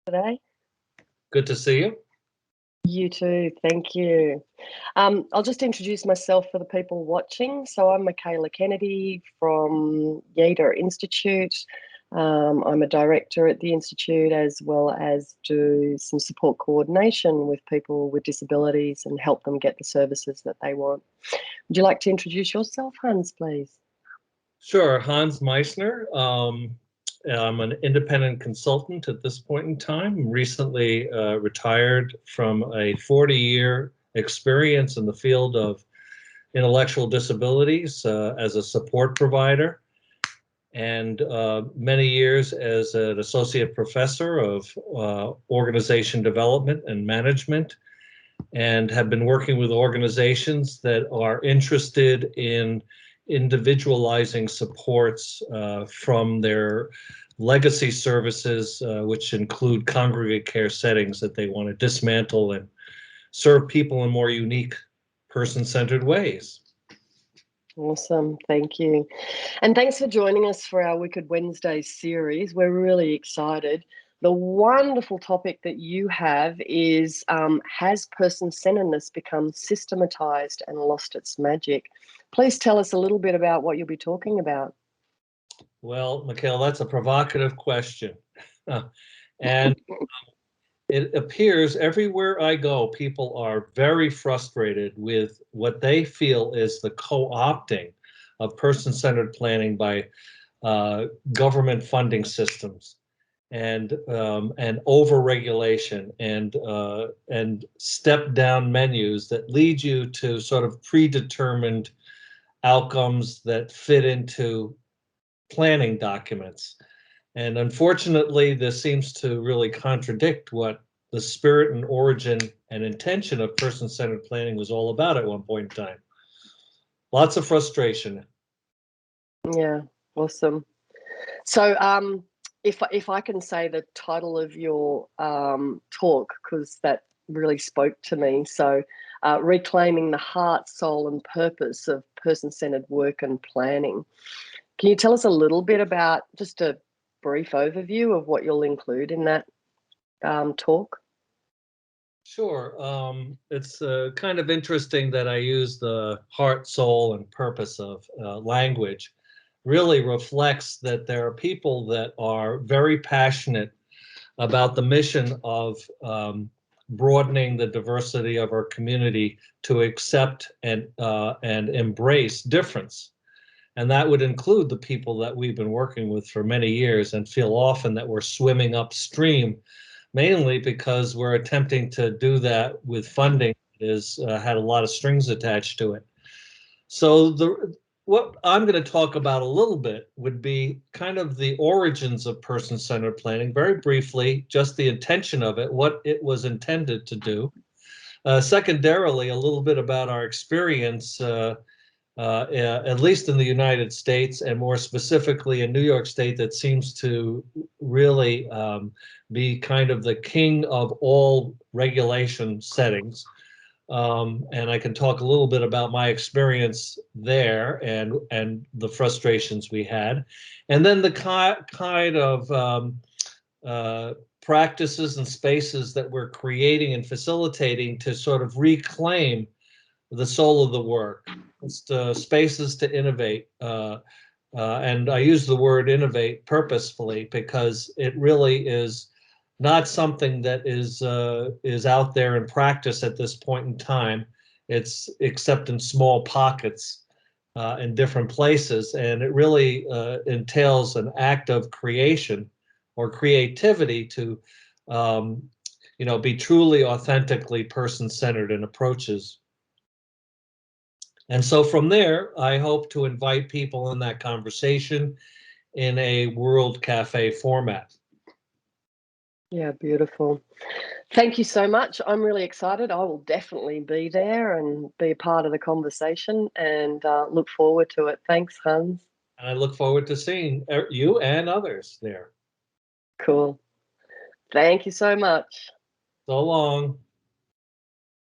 Today. Good to see you. You too, thank you. I'll just introduce myself for the people watching. So I'm Michaela Kennedy from Yader Institute. I'm a director at the Institute, as well as do some support coordination with people with disabilities and help them get the services that they want. Would you like to introduce yourself, Hans, please? Sure, Hans Meissner. I'm an independent consultant at this point in time. Recently retired from a 40-year experience in the field of intellectual disabilities as a support provider, and many years as an associate professor of organization development and management, and have been working with organizations that are interested in individualizing supports from their legacy services, which include congregate care settings that they want to dismantle and serve people in more unique, person-centered ways. Awesome, thank you. And thanks for joining us for our Wicked Wednesday series. We're really excited. The wonderful topic that you have is, has person-centeredness become systematized and lost its magic? Please tell us a little bit about what you'll be talking about. Well, Mikhail, that's a provocative question. And it appears everywhere I go, people are very frustrated with what they feel is the co-opting of person-centered planning by government funding systems and over-regulation and step-down menus that lead you to sort of predetermined outcomes that fit into planning documents. And unfortunately, this seems to really contradict what the spirit and origin and intention of person-centered planning was all about at one point in time. Lots of frustration. Yeah, awesome. So if I can say the title of your talk, because that really spoke to me. So reclaiming the heart, soul and purpose of person-centered work and planning. Can you tell us a little bit about just a brief overview of what you'll include in that talk? Sure. It's kind of interesting that I use the heart, soul, and purpose of language. Really reflects that there are people that are very passionate about the mission of broadening the diversity of our community to accept and embrace difference. And that would include the people that we've been working with for many years and feel often that we're swimming upstream, mainly because we're attempting to do that with funding that has had a lot of strings attached to it. So what I'm going to talk about a little bit would be kind of the origins of person-centered planning, very briefly, just the intention of it, what it was intended to do. Secondarily, a little bit about our experience, at least in the United States, and more specifically in New York State, that seems to really be kind of the king of all regulation settings. And I can talk a little bit about my experience there and the frustrations we had, and then the kind of practices and spaces that we're creating and facilitating to sort of reclaim the soul of the work. It's spaces to innovate. And I use the word innovate purposefully because it really is not something that is out there in practice at this point in time. It's except in small pockets in different places, and it really entails an act of creation or creativity to, be truly, authentically person-centered in approaches. And so from there, I hope to invite people in that conversation in a World Cafe format. Yeah, beautiful. Thank you so much. I'm really excited. I will definitely be there and be a part of the conversation and look forward to it. Thanks, Hans. And I look forward to seeing you and others there. Cool. Thank you so much. So long.